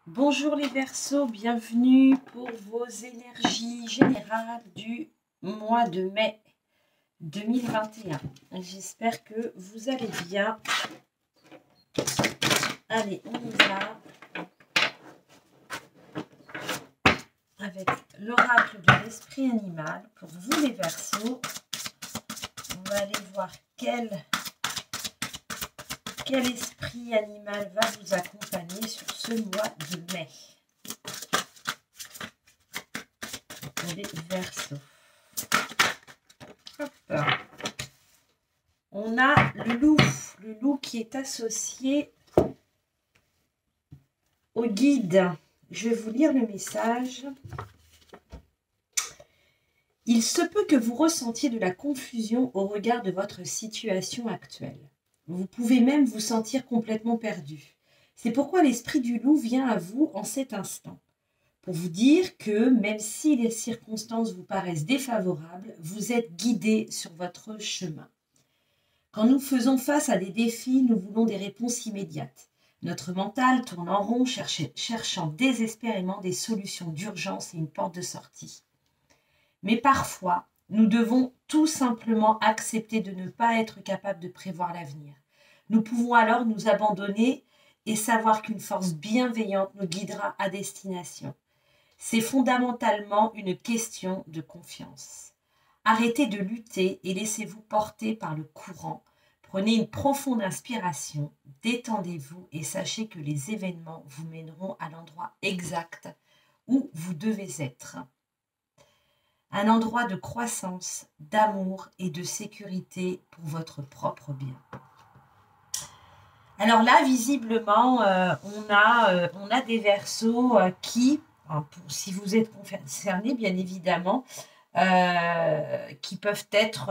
Bonjour les Verseaux, bienvenue pour vos énergies générales du mois de mai 2021. J'espère que vous allez bien. Allez, on y va avec l'oracle de l'esprit animal pour vous les Verseaux. On va aller voir quel esprit animal va vous accompagner sur ce mois de mai. Pour les Verseaux. Hop. On a le loup qui est associé au guide. Je vais vous lire le message. Il se peut que vous ressentiez de la confusion au regard de votre situation actuelle. Vous pouvez même vous sentir complètement perdu. C'est pourquoi l'esprit du loup vient à vous en cet instant, pour vous dire que même si les circonstances vous paraissent défavorables, vous êtes guidé sur votre chemin. Quand nous faisons face à des défis, nous voulons des réponses immédiates. Notre mental tourne en rond, cherchant désespérément des solutions d'urgence et une porte de sortie. Mais parfois, nous devons tout simplement accepter de ne pas être capable de prévoir l'avenir. Nous pouvons alors nous abandonner et savoir qu'une force bienveillante nous guidera à destination. C'est fondamentalement une question de confiance. Arrêtez de lutter et laissez-vous porter par le courant. Prenez une profonde inspiration, détendez-vous et sachez que les événements vous mèneront à l'endroit exact où vous devez être. Un endroit de croissance, d'amour et de sécurité pour votre propre bien. Alors là, visiblement, on a des Verseaux qui, si vous êtes concernés, bien évidemment, qui peuvent être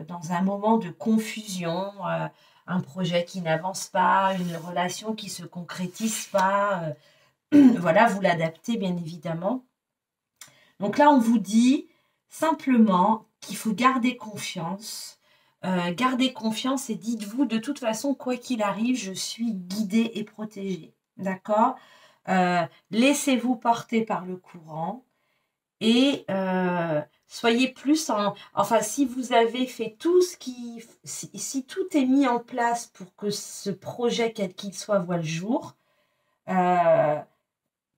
dans un moment de confusion, un projet qui n'avance pas, une relation qui ne se concrétise pas. Voilà, vous l'adaptez, bien évidemment. Donc là, on vous dit simplement qu'il faut garder confiance. Gardez confiance et dites-vous, de toute façon, quoi qu'il arrive, je suis guidée et protégée. D'accord ? Laissez-vous porter par le courant et soyez plus Enfin, si vous avez fait tout ce qui... Si tout est mis en place pour que ce projet, quel qu'il soit, voit le jour,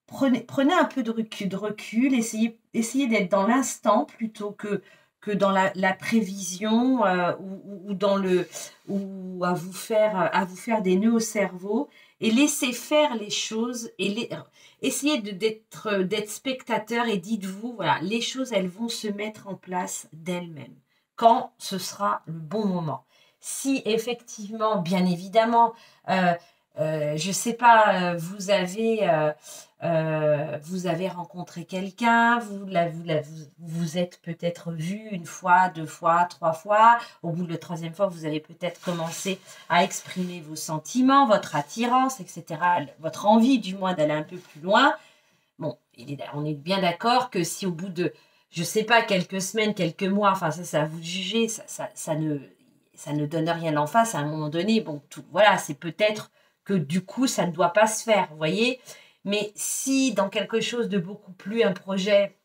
prenez un peu de recul, essayez d'être dans l'instant plutôt que dans la prévision ou à vous faire des nœuds au cerveau, et laissez faire les choses et essayez d'être spectateur et dites-vous, voilà, les choses, elles vont se mettre en place d'elles-mêmes quand ce sera le bon moment. Si effectivement, bien évidemment, je ne sais pas, vous avez rencontré quelqu'un, vous êtes peut-être vu une fois, 2 fois, 3 fois. Au bout de la 3e fois, vous avez peut-être commencé à exprimer vos sentiments, votre attirance, etc. Votre envie, du moins, d'aller un peu plus loin. Bon, on est bien d'accord que si au bout de, je ne sais pas, quelques semaines, quelques mois, enfin ça, c'est à vous de juger, ça ne donne rien en face à un moment donné. Bon, voilà, c'est peut-être que du coup, ça ne doit pas se faire, vous voyez. Mais si dans quelque chose de beaucoup plus, un projet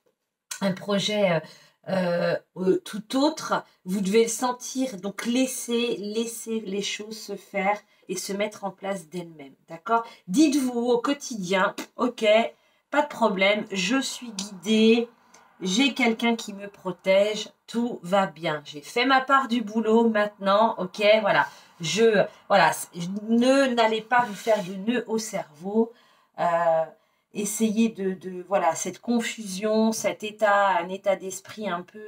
tout autre, vous devez le sentir. Donc, laissez les choses se faire et se mettre en place d'elles-mêmes, d'accord ? Dites-vous au quotidien, ok, pas de problème, je suis guidée, j'ai quelqu'un qui me protège, tout va bien. J'ai fait ma part du boulot maintenant, ok, voilà. N'allez pas vous faire de nœuds au cerveau. Essayez voilà, cette confusion, un état d'esprit un peu,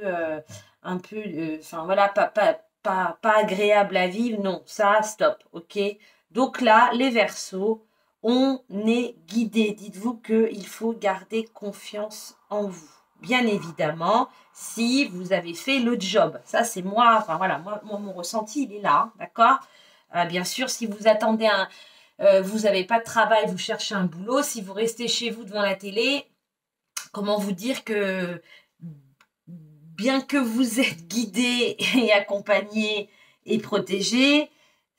voilà, pas agréable à vivre. Non, ça, stop, ok. Donc là, les Verseaux, on est guidé. Dites-vous qu'il faut garder confiance en vous. Bien évidemment, si vous avez fait le job. Ça, c'est moi, enfin voilà, moi, mon ressenti, il est là, d'accord ? Bien sûr, si vous attendez vous n'avez pas de travail, vous cherchez un boulot, si vous restez chez vous devant la télé, comment vous dire que bien que vous êtes guidé et accompagné et protégé,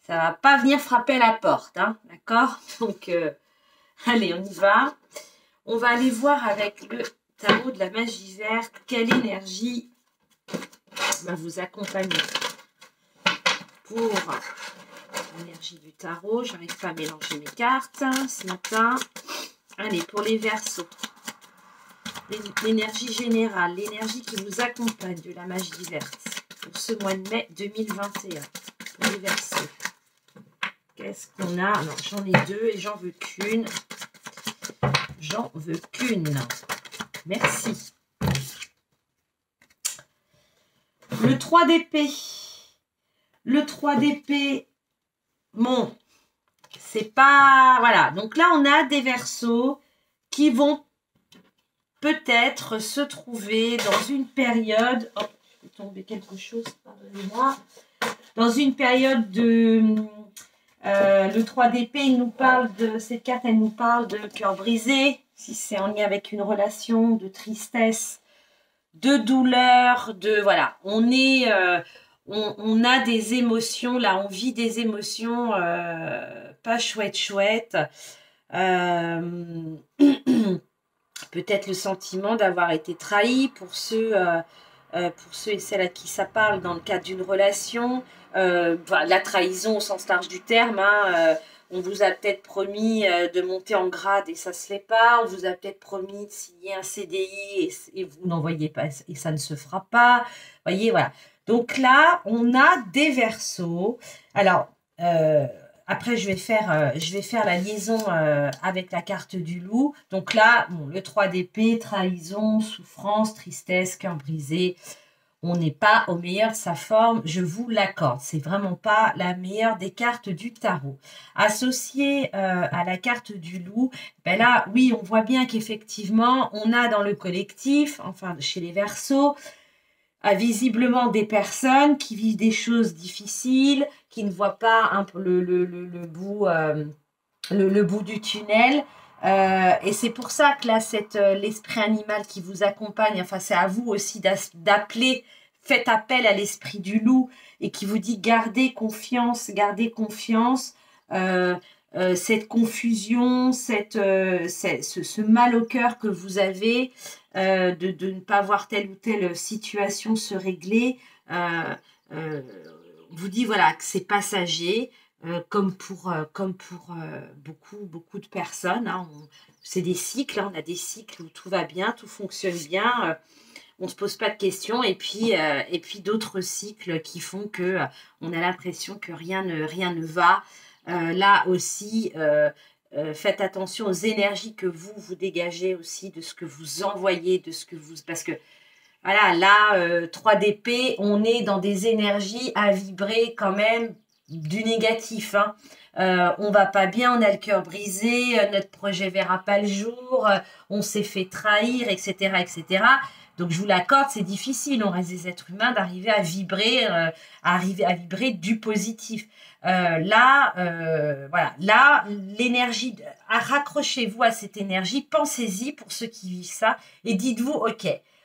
ça ne va pas venir frapper à la porte, hein, d'accord ? Donc, Allez, on y va. On va aller voir avec le tarot de la magie verte quelle énergie va vous accompagner pour l'énergie du tarot. Je n'arrive pas à mélanger mes cartes ce matin. Allez, pour les Verseaux. L'énergie générale, l'énergie qui vous accompagne de la magie verte pour ce mois de mai 2021. Pour les Verseaux. Qu'est-ce qu'on a? Non, j'en ai deux et j'en veux qu'une. J'en veux qu'une. Merci. Le 3 d'épée. Le 3 d'épée, bon, c'est pas... Voilà, donc là, on a des Verseaux qui vont peut-être se trouver dans une période... Oh, je vais tomber quelque chose, pardonnez-moi. Dans une période de... le 3 d'épée, il nous parle de... Cette carte, elle nous parle de cœur brisé, si c'est en lien avec une relation, de tristesse, de douleur, de... Voilà, on est... on a des émotions, là, on vit des émotions pas chouettes. Peut-être le sentiment d'avoir été trahi pour ceux et celles à qui ça parle dans le cadre d'une relation. La trahison au sens large du terme, hein, on vous a peut-être promis de monter en grade et ça ne se fait pas. On vous a peut-être promis de signer un CDI et vous n'en voyez pas et ça ne se fera pas. Vous voyez, voilà. Donc là, on a des Verseaux. Alors, après, je vais faire la liaison avec la carte du loup. Donc là, bon, le 3 d'épée, trahison, souffrance, tristesse, cœur brisé. On n'est pas au meilleur de sa forme, je vous l'accorde. C'est vraiment pas la meilleure des cartes du tarot. Associée à la carte du loup, ben là, oui, on voit bien qu'effectivement, on a dans le collectif, enfin chez les Verseaux, visiblement des personnes qui vivent des choses difficiles, qui ne voient pas un peu le bout du tunnel. Et c'est pour ça que là, l'esprit animal qui vous accompagne, enfin c'est à vous aussi d'appeler, faites appel à l'esprit du loup et qui vous dit gardez confiance, cette confusion, ce mal au cœur que vous avez de ne pas voir telle ou telle situation se régler, vous dit voilà que c'est passager. Comme pour beaucoup de personnes. Hein, c'est des cycles, hein, on a des cycles où tout va bien, tout fonctionne bien, on ne se pose pas de questions, et puis d'autres cycles qui font que on a l'impression que rien ne va. Là aussi, faites attention aux énergies que vous dégagez aussi, de ce que vous envoyez, de ce que vous... Parce que voilà, là, 3 d'épée, on est dans des énergies à vibrer quand même du négatif, hein. On va pas bien, on a le cœur brisé, notre projet verra pas le jour, on s'est fait trahir, etc., etc. Donc je vous l'accorde, c'est difficile, on reste des êtres humains, d'arriver à vibrer, du positif. Voilà, là, l'énergie, raccrochez-vous à cette énergie, pensez-y pour ceux qui vivent ça, et dites-vous,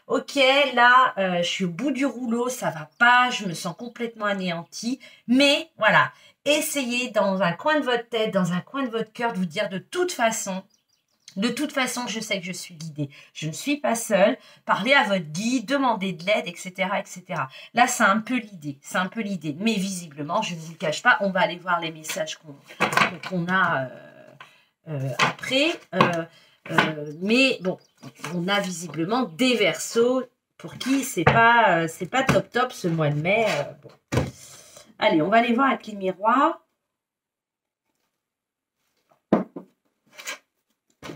ok, là, je suis au bout du rouleau, ça va pas, je me sens complètement anéantie. Mais voilà, essayez dans un coin de votre tête, dans un coin de votre cœur, de vous dire de toute façon, je sais que je suis guidée. Je ne suis pas seule. Parlez à votre guide, demandez de l'aide, etc., etc. Là, c'est un peu l'idée. Mais visiblement, je ne vous le cache pas, on va aller voir les messages qu'on a après. Mais bon, on a visiblement des Verseaux pour qui c'est pas top ce mois de mai. Bon. Allez, on va aller voir avec les miroirs.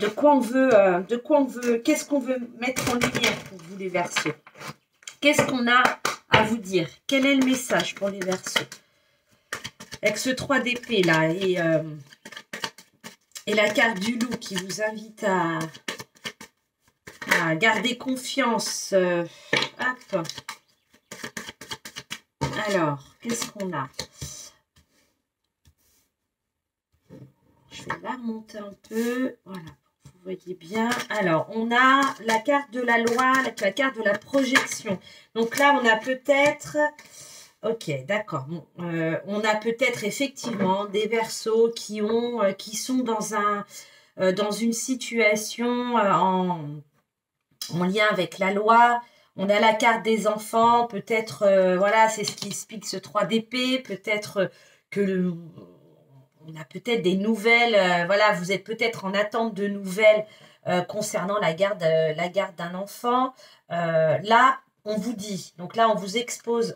De quoi on veut, qu'est-ce qu'on veut mettre en lumière pour vous les Verseaux? Qu'est-ce qu'on a à vous dire? Quel est le message pour les Verseaux? Avec ce 3 d'épée là et la carte du loup qui vous invite à garder confiance. Hop. Alors, qu'est-ce qu'on a? Je vais la remonter un peu. Voilà, vous voyez bien. Alors, on a la carte de la loi, la carte de la projection. Donc là, on a peut-être... Ok, d'accord. Bon, on a peut-être effectivement des Verseaux qui sont dans dans une situation en lien avec la loi. On a la carte des enfants, peut-être, voilà, c'est ce qui explique ce 3 d'épée, peut-être que on a peut-être des nouvelles, voilà, vous êtes peut-être en attente de nouvelles concernant la garde d'un enfant. Là, on vous dit, donc là, on vous expose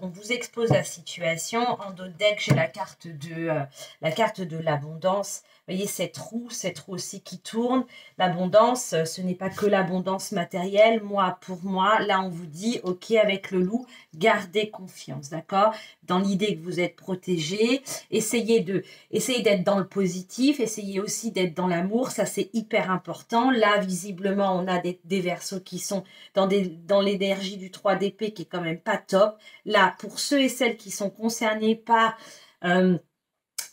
la situation. En dos de deck, j'ai la carte de l'abondance. Vous voyez cette roue aussi qui tourne. L'abondance, ce n'est pas que l'abondance matérielle. Pour moi, là, on vous dit, ok, avec le loup, gardez confiance, d'accord? Dans l'idée que vous êtes protégé. Essayez d'être dans le positif. Essayez aussi d'être dans l'amour. Ça, c'est hyper important. Là, visiblement, on a des verseaux qui sont dans l'énergie du 3 d'épée qui est quand même pas top. Là, pour ceux et celles qui sont concernés par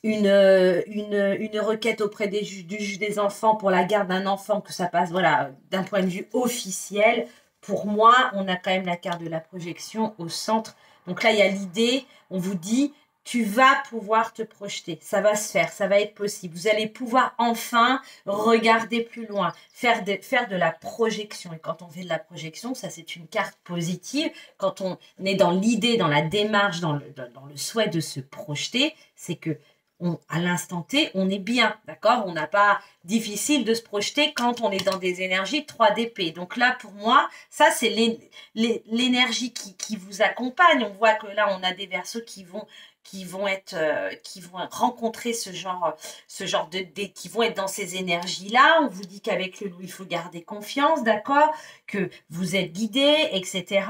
une requête auprès du juge des enfants pour la garde d'un enfant, que ça passe, voilà, d'un point de vue officiel, pour moi, on a quand même la carte de la projection au centre. Donc là, il y a l'idée, on vous dit, tu vas pouvoir te projeter, ça va se faire, ça va être possible. Vous allez pouvoir enfin regarder plus loin, faire de la projection. Et quand on fait de la projection, ça c'est une carte positive. Quand on est dans l'idée, dans la démarche, dans le souhait de se projeter, c'est que à l'instant T, on est bien, d'accord? On n'a pas difficile de se projeter quand on est dans des énergies 3 d'épée. Donc là, pour moi, ça, c'est l'énergie qui vous accompagne. On voit que là, on a des verseaux qui vont rencontrer ce genre qui vont être dans ces énergies-là. On vous dit qu'avec le loup, il faut garder confiance, d'accord? Que vous êtes guidé, etc.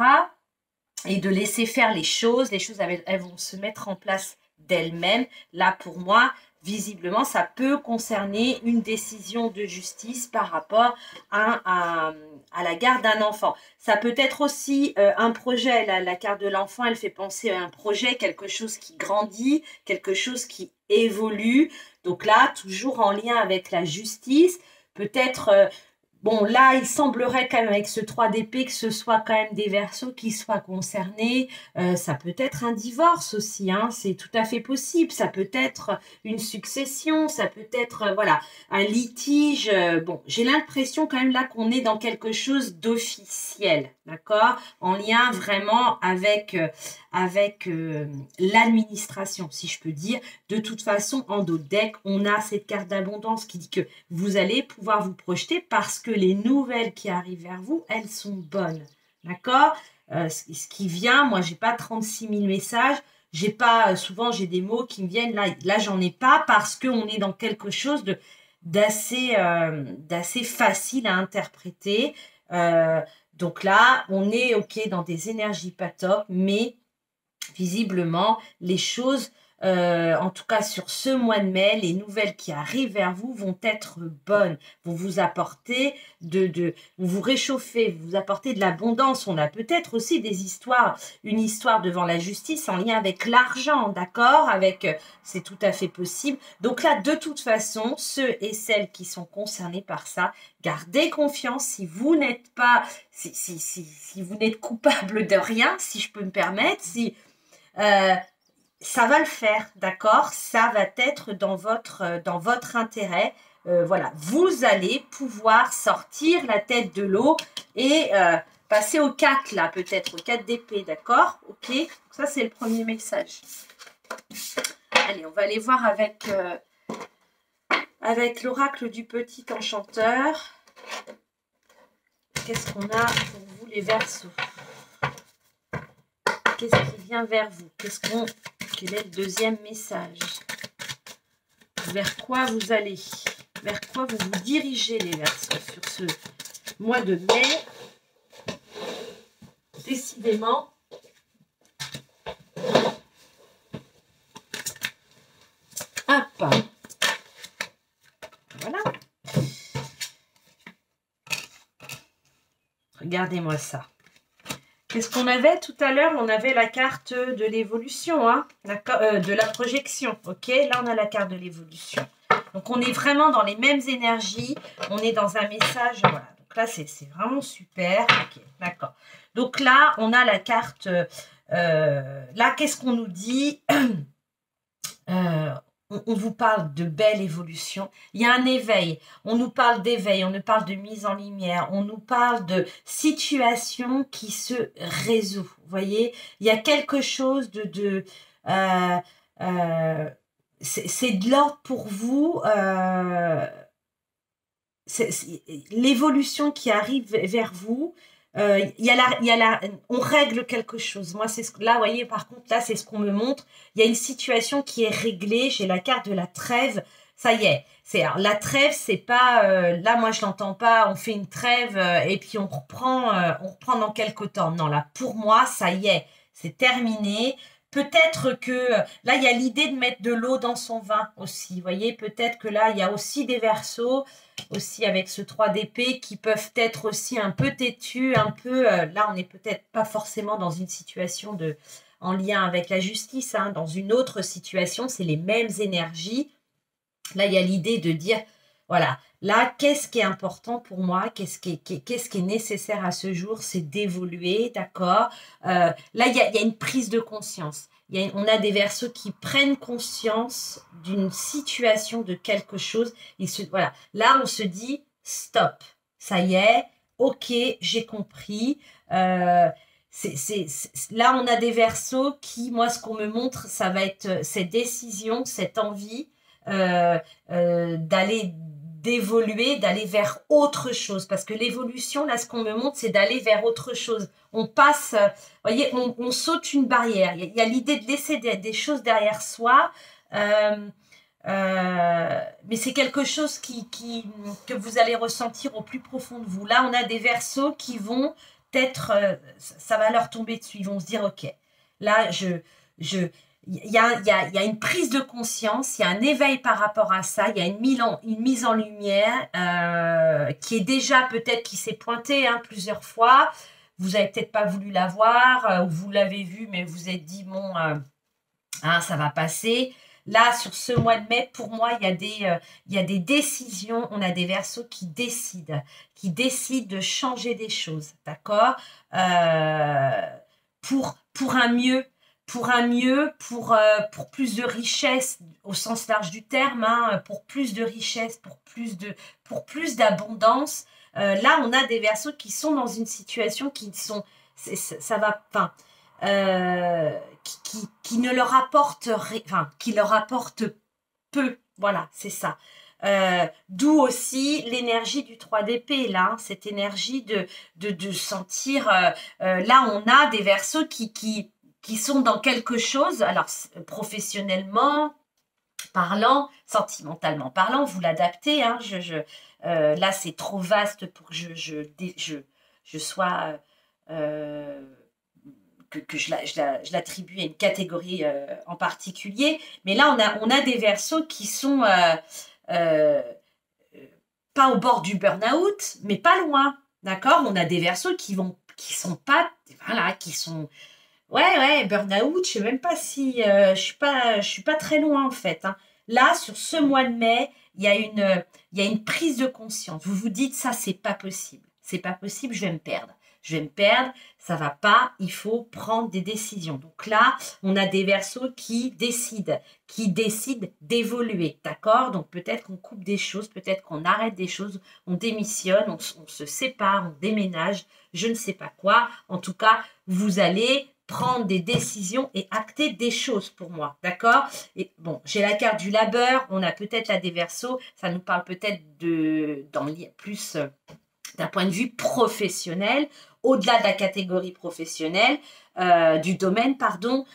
Et de laisser faire les choses. Les choses, elles vont se mettre en place d'elles-mêmes. Là, pour moi, visiblement, ça peut concerner une décision de justice par rapport à la garde d'un enfant. Ça peut être aussi un projet. La carte de l'enfant, elle fait penser à un projet, quelque chose qui grandit, quelque chose qui évolue. Donc là, toujours en lien avec la justice, peut-être... bon, là, il semblerait quand même avec ce 3 d'épée que ce soit quand même des verseaux qui soient concernés. Ça peut être un divorce aussi, hein, c'est tout à fait possible. Ça peut être une succession, ça peut être voilà, un litige. Bon, j'ai l'impression quand même là qu'on est dans quelque chose d'officiel, d'accord? En lien vraiment avec l'administration, si je peux dire. De toute façon, en dos de deck, on a cette carte d'abondance qui dit que vous allez pouvoir vous projeter parce que les nouvelles qui arrivent vers vous, elles sont bonnes. D'accord? Ce qui vient, moi, j'ai pas 36 000 messages. J'ai pas, souvent, j'ai des mots qui me viennent. Là j'en ai pas parce qu'on est dans quelque chose d'assez facile à interpréter. Donc là, on est OK dans des énergies pas top, mais visiblement, les choses, en tout cas sur ce mois de mai, les nouvelles qui arrivent vers vous vont être bonnes, vont vous apporter vont vous réchauffer, vous apporter de l'abondance. On a peut-être aussi une histoire devant la justice en lien avec l'argent, d'accord? C'est tout à fait possible. Donc là, de toute façon, ceux et celles qui sont concernés par ça, gardez confiance. Si vous n'êtes pas, si vous n'êtes coupable de rien, si je peux me permettre, ça va le faire, d'accord? Ça va être dans votre intérêt. Voilà, vous allez pouvoir sortir la tête de l'eau et passer au 4 là, peut-être, au 4 d'épée, d'accord? Ok, donc ça c'est le premier message. Allez, on va aller voir avec l'oracle du petit enchanteur. Qu'est-ce qu'on a pour vous les Verseaux? Qu'est-ce qui vient vers vous? Quel est le deuxième message? Vers quoi vous allez? Vers quoi vous vous dirigez, les Verseaux, sur ce mois de mai? Décidément, hop, voilà. Regardez-moi ça. Qu'est-ce qu'on avait tout à l'heure? On avait la carte de l'évolution, hein, de la projection. Ok, là on a la carte de l'évolution. Donc on est vraiment dans les mêmes énergies. On est dans un message. Voilà. Donc là c'est vraiment super. Ok, d'accord. Donc là on a la carte. Là qu'est-ce qu'on nous dit? on vous parle de belle évolution. Il y a un éveil. On nous parle d'éveil, on nous parle de mise en lumière, on nous parle de situation qui se résout. Vous voyez, il y a quelque chose euh, euh, c'est de l'ordre pour vous. L'évolution qui arrive vers vous. On règle quelque chose. Moi, c'est là, vous voyez, par contre, là, c'est ce qu'on me montre. Il y a une situation qui est réglée. J'ai la carte de la trêve. Ça y est. La trêve, c'est pas, là, moi, je l'entends pas. On fait une trêve et puis on reprend dans quelque temps. Non, là, pour moi, ça y est, c'est terminé. Peut-être que là, il y a l'idée de mettre de l'eau dans son vin aussi. Vous voyez, peut-être que là, il y a aussi des versos aussi avec ce 3 d'épée qui peuvent être aussi un peu têtus, un peu... là, on n'est peut-être pas forcément dans une situation en lien avec la justice. Hein. Dans une autre situation, c'est les mêmes énergies. Là, il y a l'idée de dire, voilà, là, qu'est-ce qui est important pour moi? Qu'est-ce qui est nécessaire à ce jour? C'est d'évoluer, d'accord? Là, il y a une prise de conscience. On a des verseaux qui prennent conscience d'une situation, de quelque chose. Voilà. Là, on se dit, stop, ça y est, ok, j'ai compris. Là, on a des verseaux qui, moi, ce qu'on me montre, ça va être cette décision, cette envie d'évoluer, d'aller vers autre chose. Parce que l'évolution, là, ce qu'on me montre, c'est d'aller vers autre chose. On passe, vous voyez, on saute une barrière. Il y a l'idée de laisser des choses derrière soi. Mais c'est quelque chose que vous allez ressentir au plus profond de vous. Là, on a des verseaux qui vont être, ça va leur tomber dessus. Ils vont se dire, ok, là, il y a une prise de conscience, il y a un éveil par rapport à ça, il y a une mise en lumière qui est déjà peut-être qui s'est pointée plusieurs fois. Vous n'avez peut-être pas voulu la voir, ou vous l'avez vue, mais vous êtes dit, bon, ça va passer. Là, sur ce mois de mai, pour moi, il y a des décisions, on a des verseaux qui décident de changer des choses, d'accord, pour un mieux, pour plus de richesse au sens large du terme, pour plus de richesse, pour plus d'abondance. Là, on a des verseaux qui sont dans une situation qui sont, ça va, enfin, qui ne leur apporte rien, enfin, qui leur apporte peu. Voilà, c'est ça. D'où aussi l'énergie du 3 d'épée, là, cette énergie de sentir. Là, on a des verseaux qui sont dans quelque chose, alors professionnellement parlant, sentimentalement parlant, vous l'adaptez. Hein, là, c'est trop vaste pour que je sois. Que je l'attribue à une catégorie en particulier. Mais là, on a des verseaux qui sont pas au bord du burn-out, mais pas loin. D'accord? On a des verseaux qui sont pas. Voilà, qui sont. Ouais, burn-out, je sais même pas si. Je suis pas très loin, en fait. Hein. Là, sur ce mois de mai, il y a une prise de conscience. Vous vous dites, ça, c'est pas possible. C'est pas possible, je vais me perdre. Ça va pas, il faut prendre des décisions. Donc là, on a des verseaux qui décident d'évoluer, d'accord? Donc peut-être qu'on coupe des choses, peut-être qu'on arrête des choses, on démissionne, on se sépare, on déménage, je ne sais pas quoi. En tout cas, vous allez prendre des décisions et acter des choses pour moi, d'accord? Et bon, j'ai la carte du labeur, on a peut-être là des verseaux, ça nous parle peut-être plus d'un point de vue professionnel, au-delà de la catégorie professionnelle, du domaine, pardon,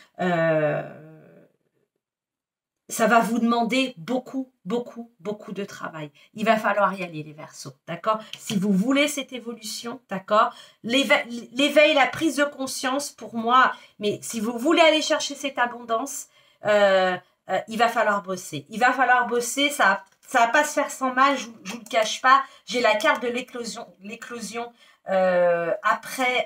ça va vous demander beaucoup de travail. Il va falloir y aller, les Verseaux, d'accord? Si vous voulez cette évolution, d'accord? L'éveil, la prise de conscience, pour moi, mais si vous voulez aller chercher cette abondance, il va falloir bosser. Ça va pas se faire sans mal, je vous le cache pas. J'ai la carte de l'éclosion après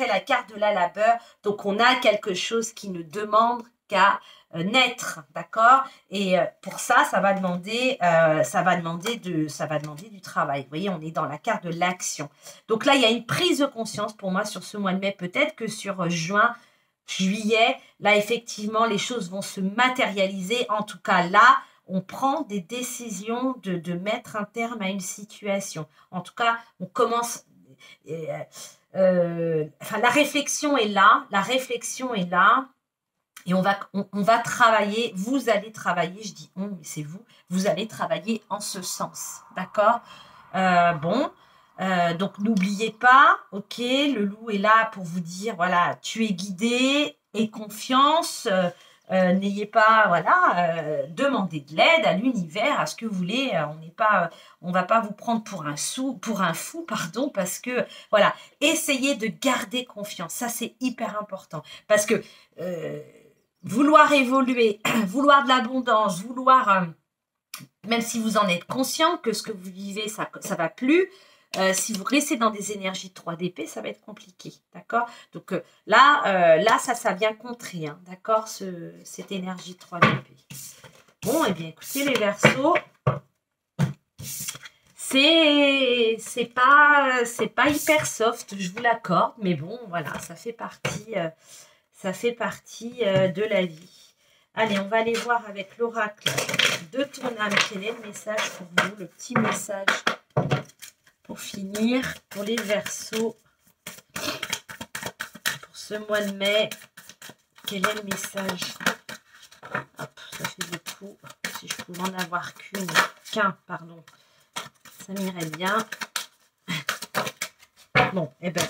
la carte de la labeur. Donc, on a quelque chose qui ne demande qu'à naître, d'accord? Et pour ça, ça va demander du travail. Vous voyez, on est dans la carte de l'action. Donc là, il y a une prise de conscience pour moi sur ce mois de mai. Peut-être que sur juin, juillet, là, effectivement, les choses vont se matérialiser. En tout cas, là, on prend des décisions de mettre un terme à une situation. En tout cas, on commence... enfin, la réflexion est là. La réflexion est là. Et on va travailler, vous allez travailler, je dis on, mais c'est vous allez travailler en ce sens, d'accord? Bon, donc n'oubliez pas, ok, le loup est là pour vous dire, voilà, tu es guidé, aie confiance, n'ayez pas, voilà, demandez de l'aide à l'univers, à ce que vous voulez, on va pas vous prendre pour un fou, pardon, parce que, voilà, essayez de garder confiance, ça c'est hyper important, parce que vouloir évoluer, vouloir de l'abondance, vouloir, même si vous en êtes conscient que ce que vous vivez, ça va plus, si vous restez dans des énergies de 3DP, ça va être compliqué, d'accord? Donc là, ça vient contrer, hein, d'accord, cette énergie de 3DP. Bon, eh bien, écoutez, les Verseaux, c'est pas hyper soft, je vous l'accorde, mais bon, voilà, ça fait partie de la vie. Allez, on va aller voir avec l'oracle de ton âme. Quel est le message pour vous? Le petit message pour finir, pour les Verseaux. Pour ce mois de mai, quel est le message? Hop, ça fait beaucoup. Si je pouvais en avoir qu'un, pardon, ça m'irait bien. Bon, eh bien,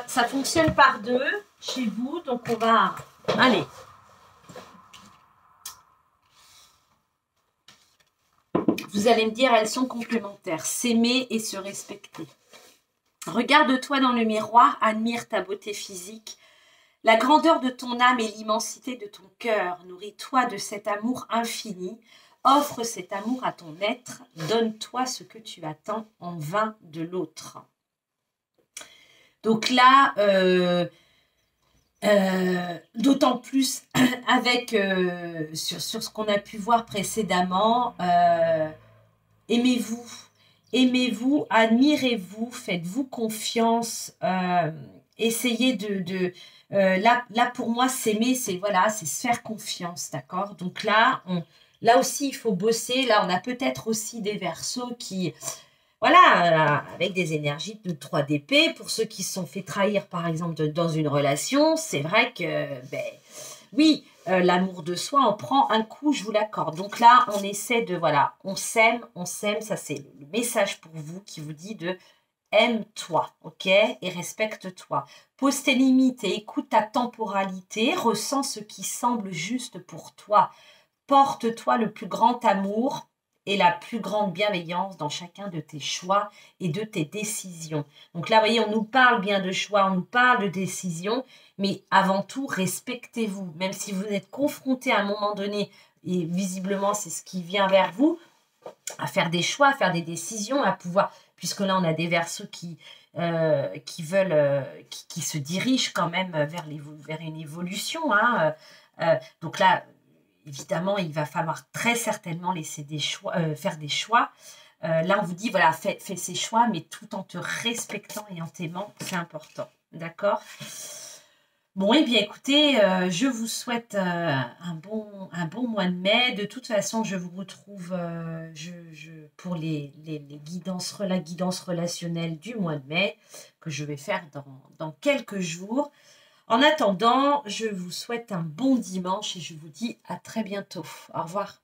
ça fonctionne par deux chez vous, donc on va... Allez. Vous allez me dire, elles sont complémentaires. S'aimer et se respecter. Regarde-toi dans le miroir, admire ta beauté physique. La grandeur de ton âme et l'immensité de ton cœur. Nourris-toi de cet amour infini. Offre cet amour à ton être. Donne-toi ce que tu attends en vain de l'autre. Donc là, d'autant plus avec sur ce qu'on a pu voir précédemment, aimez-vous, admirez-vous, faites-vous confiance, essayez là pour moi s'aimer, c'est voilà, c'est se faire confiance, d'accord? Donc là aussi il faut bosser. Là on a peut-être aussi des Verseaux qui voilà, avec des énergies de 3DP, pour ceux qui se sont fait trahir, par exemple, dans une relation, c'est vrai que, oui, l'amour de soi en prend un coup, je vous l'accorde. Donc là, on essaie de, voilà, on s'aime, ça c'est le message pour vous qui vous dit de aime-toi, ok, et respecte-toi. Pose tes limites et écoute ta temporalité, ressens ce qui semble juste pour toi. Porte-toi le plus grand amour et la plus grande bienveillance dans chacun de tes choix et de tes décisions. Donc là, vous voyez, on nous parle bien de choix, on nous parle de décisions, mais avant tout, respectez-vous. Même si vous êtes confronté à un moment donné, et visiblement, c'est ce qui vient vers vous, à faire des choix, à faire des décisions, à pouvoir, puisque là, on a des Verseaux qui veulent, qui se dirigent quand même vers une évolution, hein. Donc là, évidemment, il va falloir très certainement laisser des choix, faire des choix. Là, on vous dit, voilà, fais ces choix, mais tout en te respectant et en t'aimant, c'est important. D'accord? Bon, eh bien, écoutez, je vous souhaite un bon mois de mai. De toute façon, je vous retrouve pour la guidance relationnelle du mois de mai, que je vais faire dans quelques jours. En attendant, je vous souhaite un bon dimanche et je vous dis à très bientôt. Au revoir.